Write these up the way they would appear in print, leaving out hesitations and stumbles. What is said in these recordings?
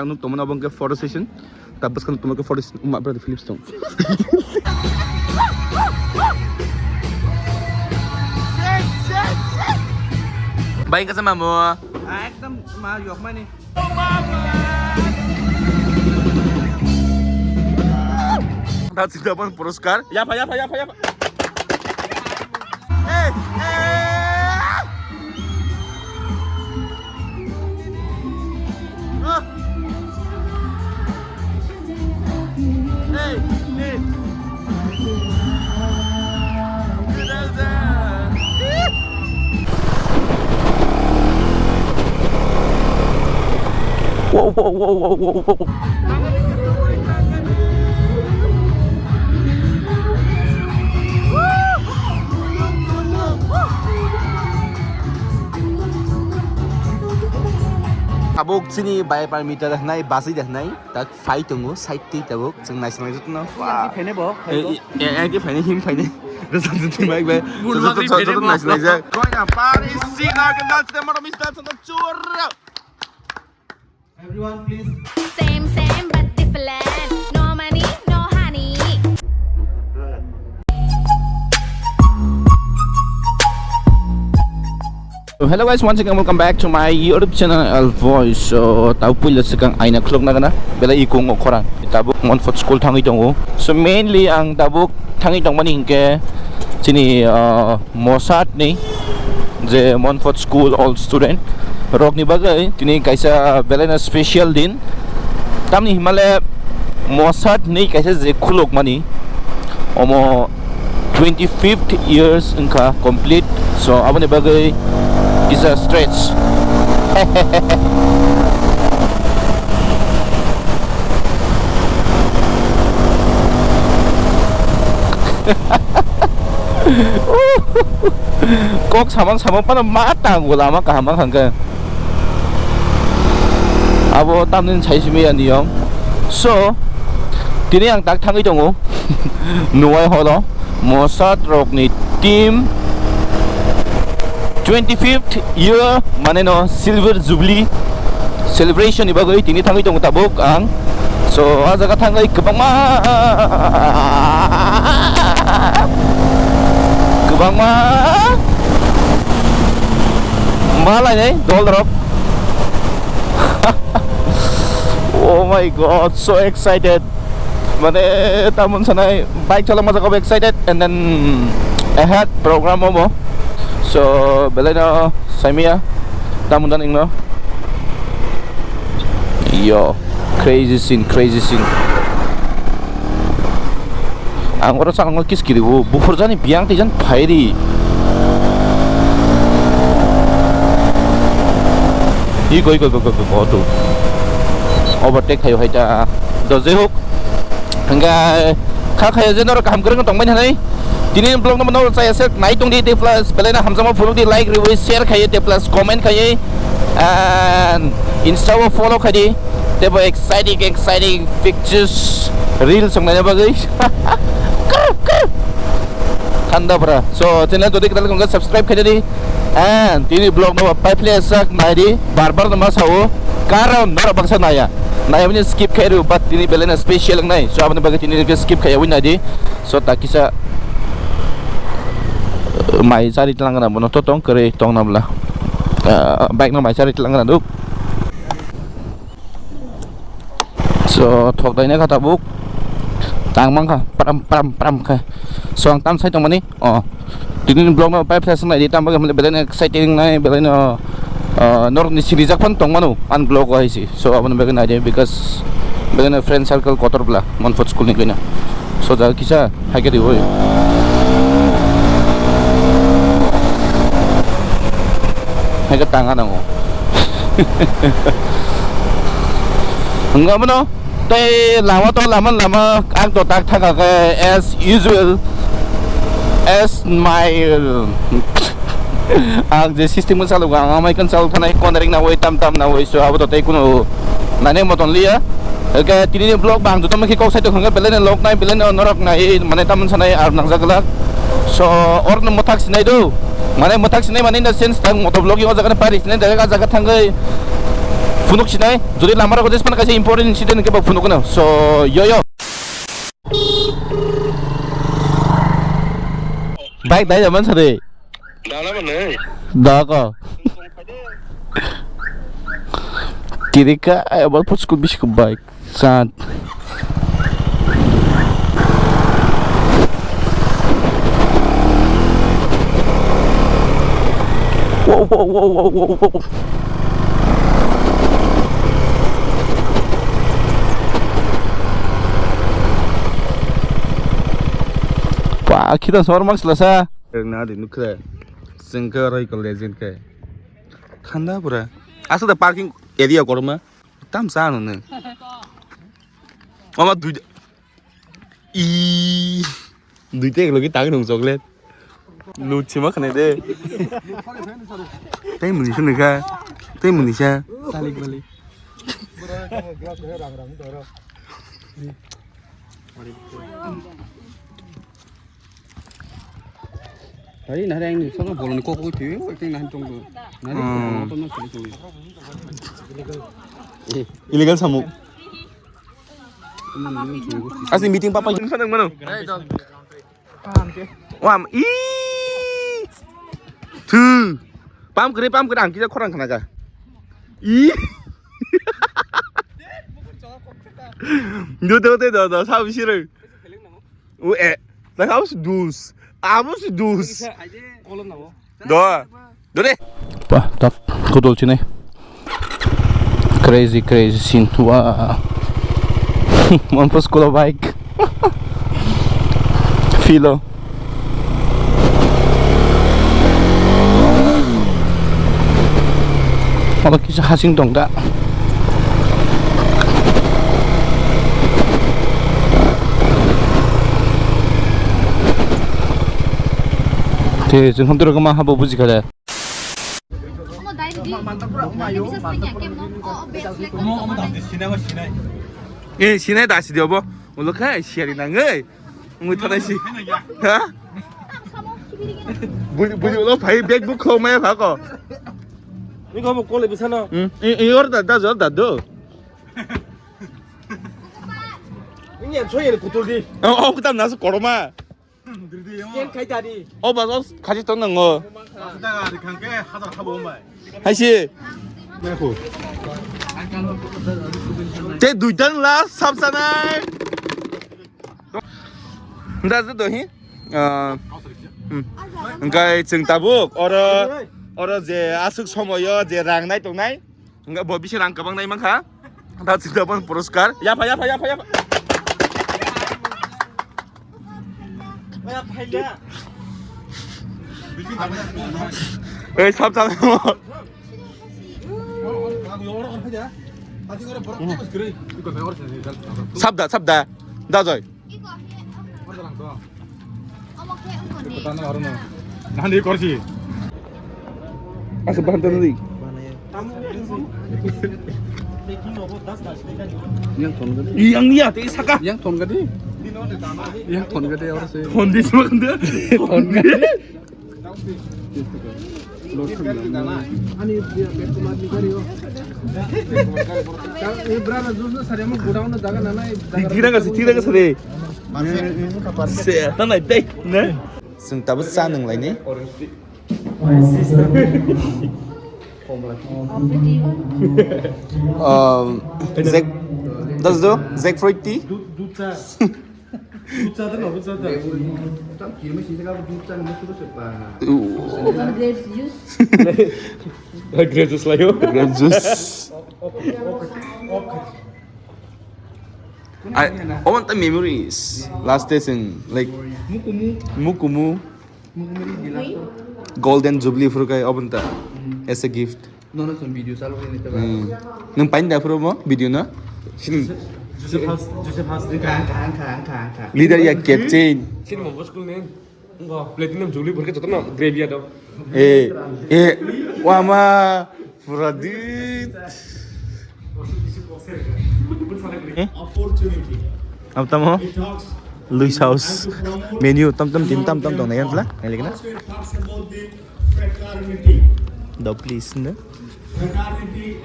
tang nuk tomon abang ke photo session tapos kan tomon ke photo umat berada Philips tong baik ka sama mo ekdam ma yok mani that's the one puruskar ya pa hey Wow. Tabuk sini bayar parameter dah naik, basi dah naik, tak fight tunggu, side ti tabuk, ceng naik sama itu no. Yang di boh. Yang di him fine. Result tu baik baik. Result nice nice. Kau Paris singa kendal sedang malam istat sedang curah. Everyone please. Same but different. No money, no honey. Hello guys, once again welcome back to my YouTube channel Voice. So tahu pula sekarang aina klok na kana bela ikong koran tabuk Montfort School tangi tongo. So mainly ang tabuk tangi tong maning ke sini MOSAT ni je Montfort School all student rok ni bagai tini kaisa bela na special din tam ni himale MOSAT ni kaisa je khulok mani omo 25th years inka complete. So abone bagai is a stretch. Kok samang pada matang ulama kahamang hangga. Abo tamnin chaisimian diong. So tini ang tak tangi tongo nuai holo MOSAT rok ni team 25th year mane no silver jubilee celebration ni bagai tini tangi tong tabuk ang so aja ka tangai kebang malai nei dol drop. Oh my god, so excited mane tamun sanai bike chala maja ko excited and then ahead program mo. So bela na samia tamundan ingno yo crazy scene ang ora sang ngol kis kiribu bufur jani biang ti jan phairi go to overtake hayo haita doze hok hanga kha khaya jenor kam kareng tong mai hanai tini blog na manor saya share naik tong di plus belena hamzama follow di like review share khaye te plus comment khaye and insta follow khaye te exciting pictures reels sang na bagai thanda bra so channel to dik dal kong subscribe khaye di and tini blog na pai play sak mari bar na masao karon nara bangsa naya punya skip khaye but tini belena special ngai so abne bagai tini skip khaye win adi so takisa mai cari telangana bono totong kere tong namla baik na mai cari telangana duk so thok dai na kata buk tang mang ka pram ka so ang tam sai tong mani tinin blog na pipe session na di tam baga belen exciting na belen nor ni sirijak pon tong manu an blog ko si so abon baga na because belen friend circle kotor bla Montfort School ni kena so ja kisa hake di hoy cái tangan ako enggak benar teh lama ang to tak thaka as usual as my ang je system mo salu ang may kan salu thanai cornering na way tam na way so abo to teh kuno nane moton liya ke tini blog bang to maki ko sai to hanga belen lok nai belen norok nai mane tam sanai ar nang jagalak so or no motak sinai do mane motak sinai mane in the sense tang motovlogging o jaga Paris ne daga jaga thangai Funuk sini. Jadi lamar aku despan kasih important sini ke bawah funuk na. So yo. Baik dah zaman sari. Dah lama ni. Dah kau. Kiri ka ay abal po school bis ko bike. Sad. Wow. Pak, kita semua orang selesai. Nah, di nukle. Sengker rai kalau legend ke. Khanda pura. Asal dah parking area korma. Tam sana ni. Mama tu. Duit lagi tangan dong coklat. Lucu macam ni deh. Tapi muni sana ka. Tapi muni sana. Salik balik. Đấy là đang xong nó bộ cô thiếu cái này trong rồi nó nó phải rồi Illegal samuk. Asli meeting papa yang sana mana? Wam tu. Pam kere ang kita korang kena ka. 너 사업 싫어. 왜? 나 하고 싶어 dus. 아무 수 dus. 너네. Wah, tak kudul sini. Crazy scene. Wah. Mampus kalau bike. Filo. Kalau kisah hasing dong tak. Thế 지금 흔들어 그만 한번 보지 그래. 어머 나이 bisa sering game 예, 시내 다시 여보. 오늘 가 시야리 난거. 뭐 타다시. 하? 뭐지 너 바이 백북 코마에 가고. 이거 뭐 꼴레 비싸나 응. 이거다 너. 이게 초이에 고돌디 그다음 나서 걸어마. 게임 가이다디 맞아. 같이 떴는 거. 하다가 이렇게 하다 하고 오마 하시. 제 두잔 라 삽사날. nda's đó hi cái chừng tabuk ora je asuk somoyo je rang nai tong nai enggak bo bisi rang kabang nai mangkha ta ching dapat puruskar ya pa 삽잖아 삽다 나저이 nanti kursi asal bahan tadi yang iya tadi saka yang ton gede harus ton di semua kan dia ton gede ani dia betul ini berapa justru saya mau godaun daga nana tidak sih tanah deh ne sing tabut saneng lai ni Zek das do Zek fruit tea Duca dan apa saja? Tam kiri masih sekarang duca ni sudah sepa. grape juice Grape juice lah yo. Grape juice. I want the memories. Last days in like Mukumu. Golden Jubilee for kay abanta as a gift. Nono son video salo ini tu. Nung pain dah pro mo video na? Joseph House kang. Leader ya captain. Sini mau bos kulnen. Enggak, platinum Jubilee berkat jatuh nak gravy ada. Wama Furadit. Apa tamu? Louis House menu tam dong na yan lah. Ngayon na. Do please na.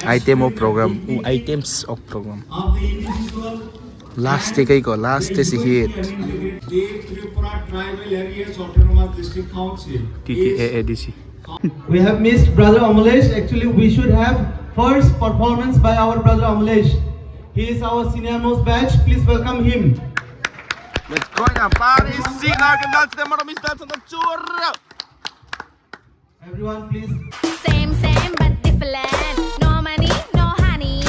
Item of program. Items of program. Last take ko. Last is hit. TTAADC. We have missed Brother Amalesh. Actually, we should have first performance by our Brother Amalesh. He is our senior most batch. Please welcome him. Let's go now, Paris. See, I can dance the Maramis dance on the tour. Everyone, please. Same, but different. No money, no honey.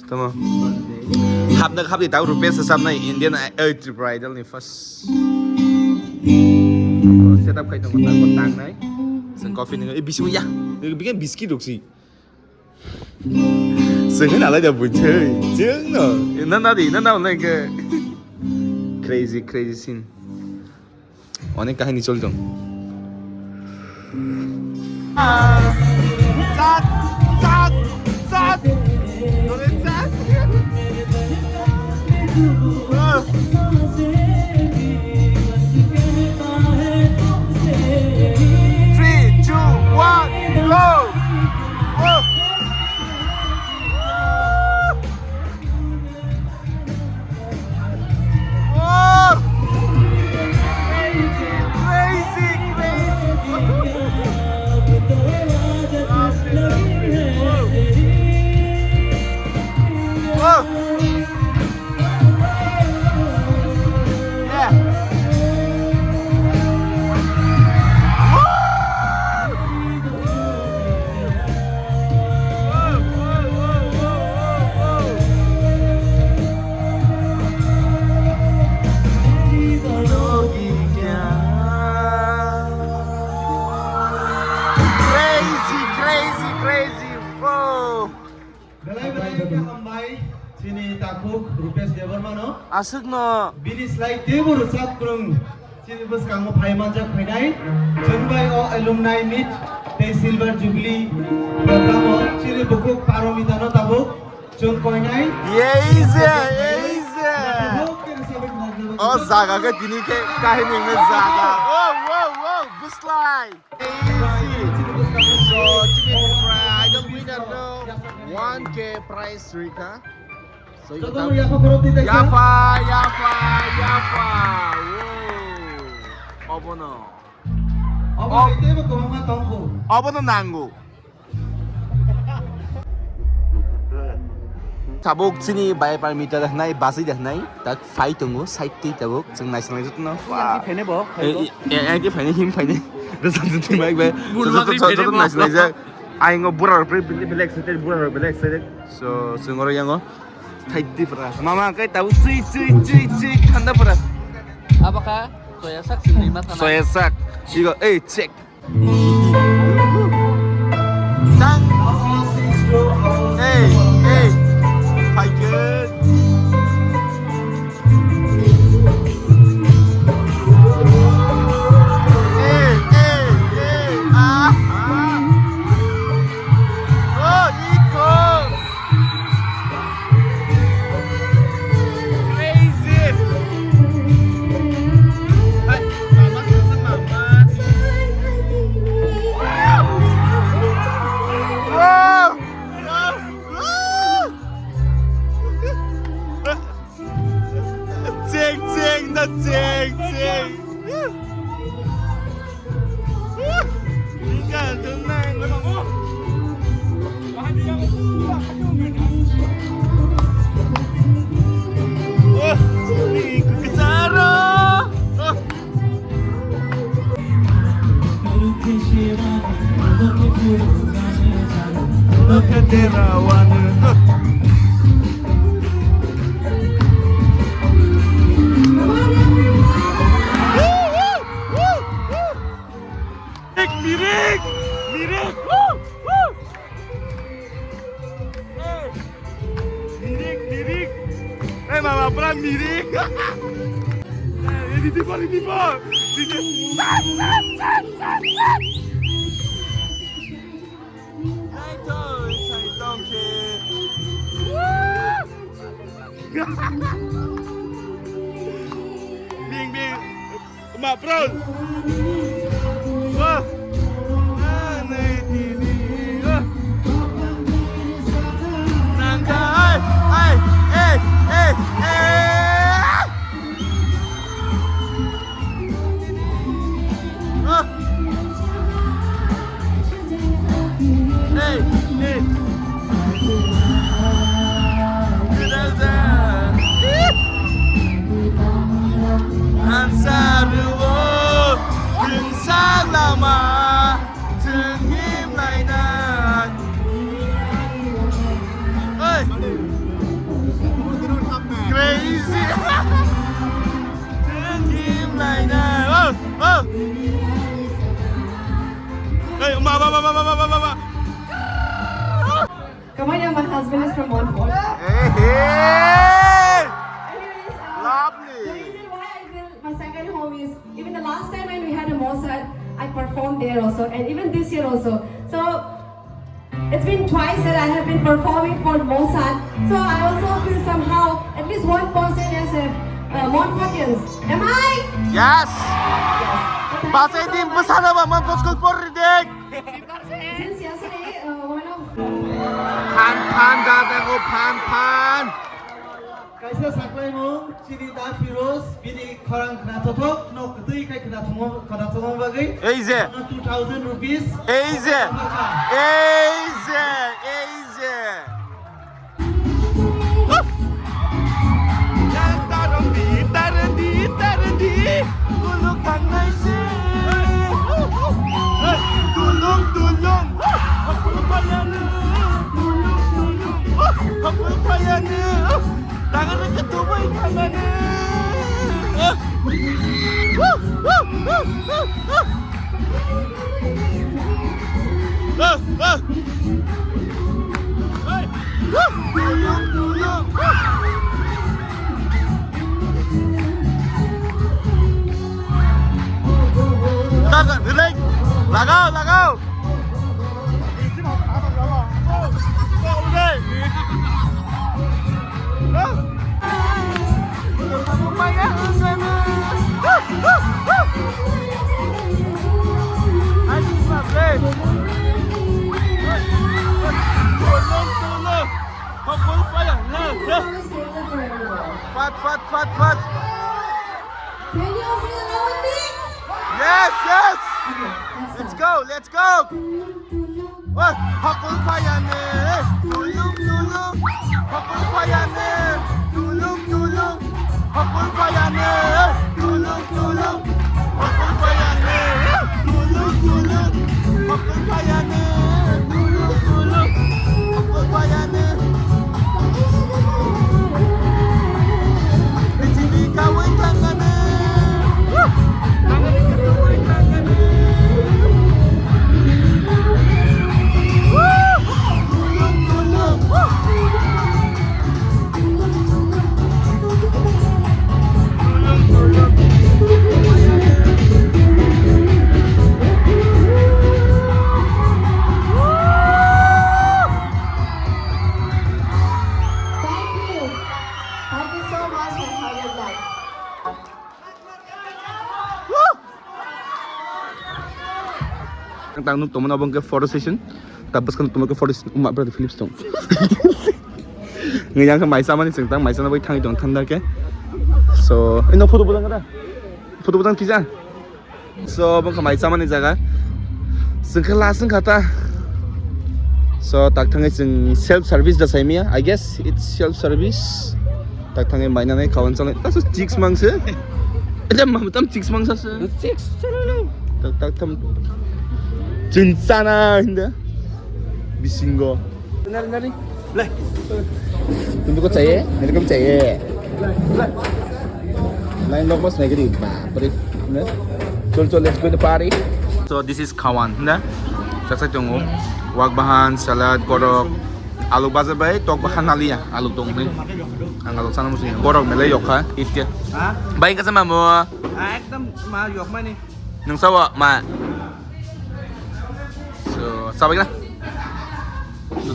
Tama. Hap di tahu rupiah sesam na Indian bridal ni first. Setup kayak tang na. Sang coffee ni biskuit ya. Bikin biskuit dok sih. Sengen ala dah buncay. Jeng no. Nana na ke crazy scene. অনেক কাহিনী চলতো সাত সাত সাত সাত 3, 2, 1, go! Crazy, wow. Belai-belai ke ambai sini takuk rupiah dewan mana? Asik no. Bini slide tebur sat kurung sini bus kamu pay manja paydai. Junbai o alumni meet te silver jubilee program sini buku paromita no tabuk jung koinai. Yes. Oh zaga ke dini ke kahini me zaga. Wow, buslai. So, chicken fry, the winner no 1K prize Rika. So you Contoh Yafa Koroti teh. Yafa. Wow. Obono. Apa itu apa kau mama tongko? Obono nango. Tabuk sini bayar parameter dah naik, basi dah naik. Tak fight tunggu, side ti tabuk, ceng nasional itu no. Yang ini boh. Yang ini him. Resulta tu baik baik. So nasional je. Aing burar belak sedek. So sengoro yang tight di pernah. Mama kai tahu cuy kanda pernah. Apakah soya sak sendiri makan? Soya sak. Igo cek. Tang. Tiger. Ceng. Tinggal tenang. Ini kesara. Kederawan. Mirik. Mirik. Mama pernah mirik. Ma bro. Wah. Nangka, crazy. Hey, mama. Come on, yeah, my husband is from Montfort. Hey. Anyways, Lovely. the reason why I built my second home is even the last time when we had a MOSAT, I performed there also, and even this year also. So it's been twice that I have been performing for MOSAT. So I also feel somehow at least one person as a Montfortians. Am I? Yes. But Bahasa thank you Indim so much. besar apa Montfort School Politik? Since yesterday, one of Pan jateko pan. Kaisa saklai mo chini da firoz bini khorang khna totok no kutui kai khna thong bagai. Eize. 2000 rupees. Eize. Taran di. Tulung kang naisi. Tulung. Aku payane. Tangan ketubai tangannya. Tulung. Tangan, relax. Lagaw. Fat. Can you all sing along with me? Yes. Let's Let's go. Wah, hakul payane. Tulung. Hakul payane. Tulung. Hakul payane. Tulung. Hakul payane. Tulung. Hakul payane. Tulung. Hakul payane. Di kawin tangannya. Tangan ketuai tangannya. Thank you so much for having that. Ang tanong tumo na bang photo session tapos kan tumo photo umma brother Philips tong ngayon ka may sama ni singtang may sana boy tangi tong tandar ke so ino photo budang kisa so bang may sama ni jaga singkala singkata so tak tangi sing self service da saimia I guess it's self service tak tangi may na kawan sang taso chicks mangse adam matam chicks mangsa chicks tak tam 진짜나 근데 미친 거. 나리. 래. तुमको चाहिए मेरे को भी चाहिए line लोग बस negative बाप रे चल let's go to party so this is kawan ना जैसा तुमको wag bahan salad korok Aluk baza bay tok bahan nalia aluk dong nih. Ang aluk sana musuhnya. Borok melay yok ha. Itke. Hah? Baik ka sama mo. Ekdom ma yok ma ni. Nung sawa ma. So, sabi ka na.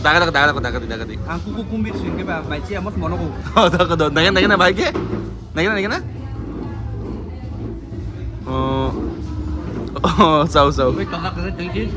Dagat. Ang kuku kumbit sin ke ba bai chi amos mono ko. Oh, dagat doon. Nagan na baik ke? Nagan na. Oh, saw. Wait, tangkap ka sa tingin.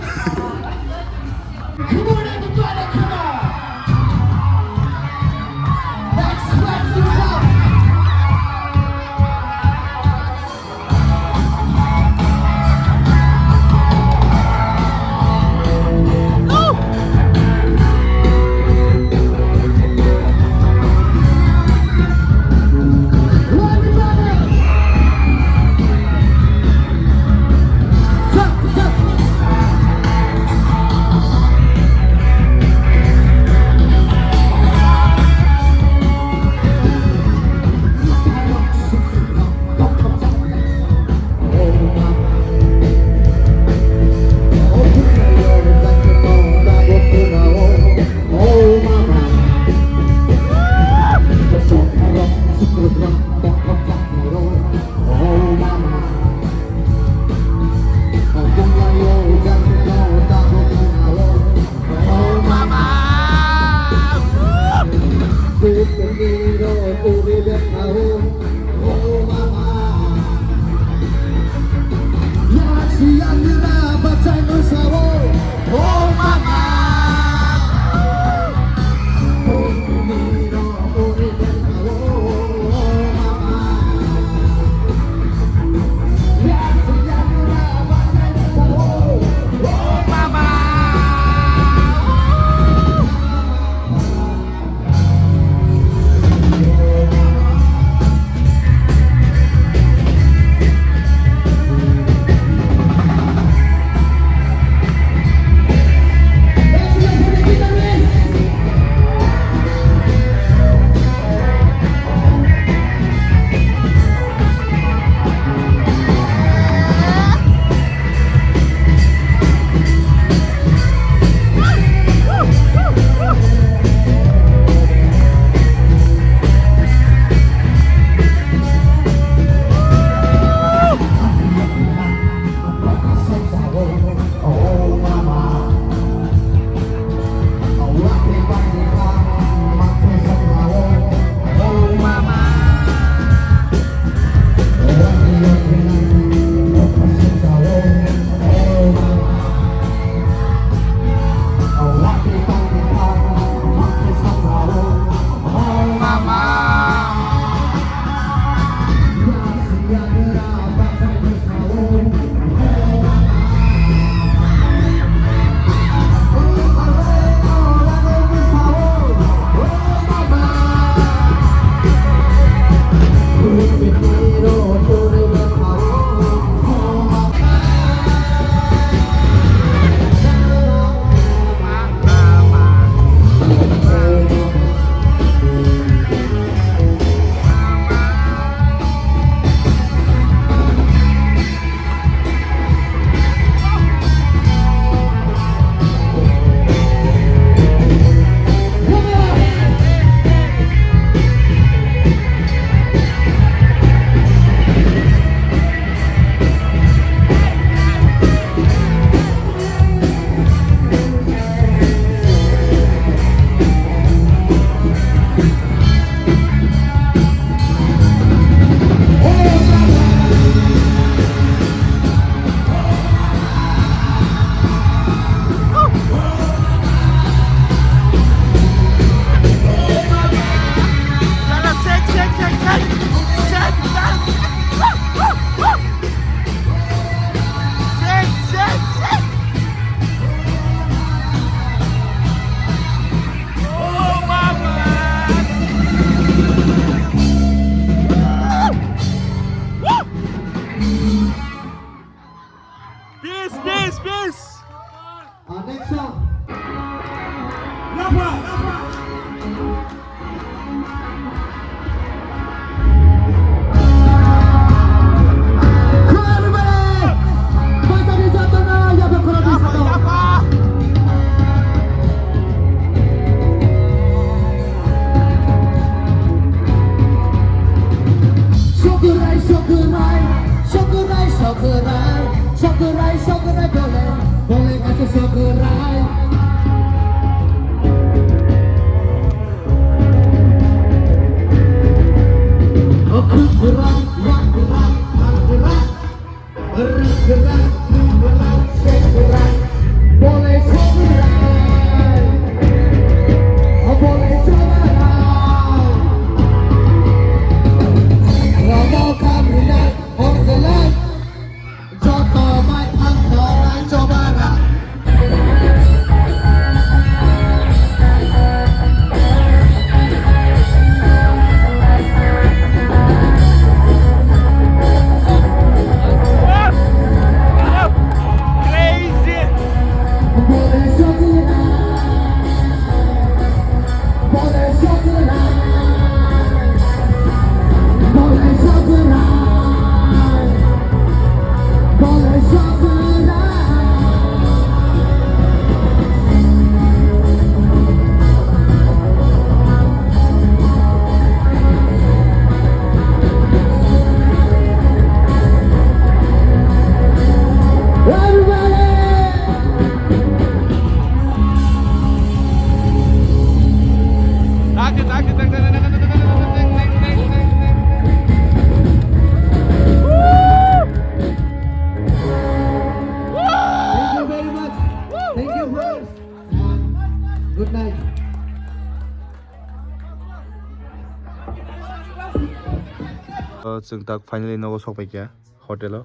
जों दा finally न'आव सफैबाय गया हटेलाव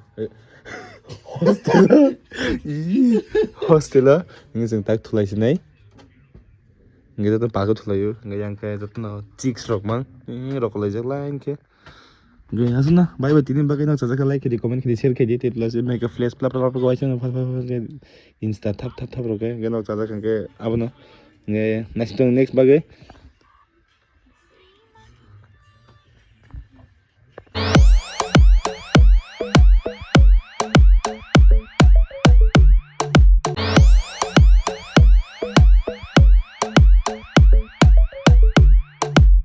हस्टेलाव जों दा थुलायसिनाय इंगे दा बागो थुलायो इंगे यांके जतना चिक्स रक मां रकलाय जला इंके गे हासना बाय बाय तिनि बागै ना जाजा लाइक खेदि कमेन्ट खेदि शेयर खेदि तेतला से मेक फ्लेश प्ला प्ला प्ला गाइस न फा इंस्टा थाप थाप थाप रके गे न जाजा कंके आबनो इंगे नेक्स्ट बागै